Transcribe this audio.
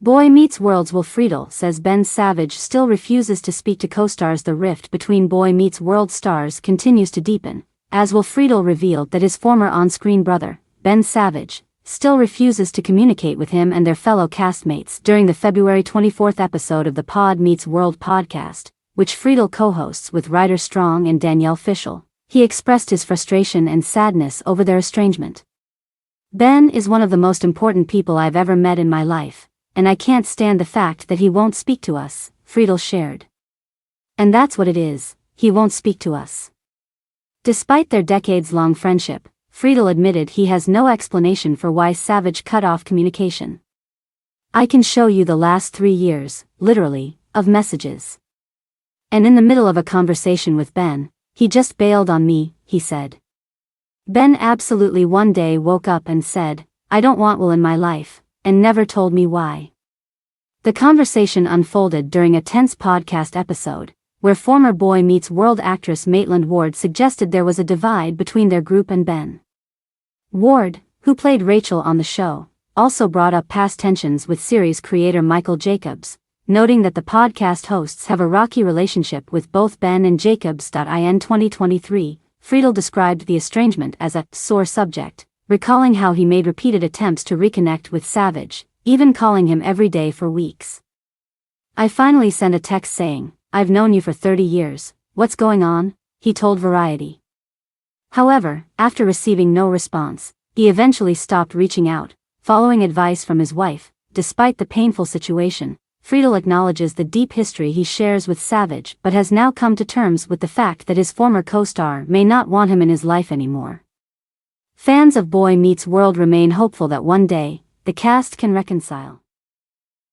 Boy Meets World's Will Friedle says Ben Savage still refuses to speak to co-stars. The rift between Boy Meets World stars continues to deepen, as Will Friedle revealed that his former on-screen brother, Ben Savage, still refuses to communicate with him and their fellow castmates during the February 24th episode of the Pod Meets World podcast, which Friedle co-hosts with Ryder Strong and Danielle Fishel. He expressed his frustration and sadness over their estrangement. Ben is one of the most important people I've ever met in my life, and I can't stand the fact that he won't speak to us, Friedle shared. And that's what it is, he won't speak to us. Despite their decades-long friendship, Friedle admitted he has no explanation for why Savage cut off communication. I can show you the last 3 years, literally, of messages. And in the middle of a conversation with Ben, he just bailed on me, he said. Ben absolutely one day woke up and said, "I don't want Will in my life," and never told me why. The conversation unfolded during a tense podcast episode, where former Boy Meets World actress Maitland Ward suggested there was a divide between their group and Ben. Ward, who played Rachel on the show, also brought up past tensions with series creator Michael Jacobs, noting that the podcast hosts have a rocky relationship with both Ben and Jacobs. In 2023, Friedle described the estrangement as a sore subject, recalling how he made repeated attempts to reconnect with Savage, even calling him every day for weeks. "I finally sent a text saying, 'I've known you for 30 years, what's going on?' he told Variety. However, after receiving no response, he eventually stopped reaching out, following advice from his wife. Despite the painful situation, Friedle acknowledges the deep history he shares with Savage but has now come to terms with the fact that his former co-star may not want him in his life anymore. Fans of Boy Meets World remain hopeful that one day, the cast can reconcile.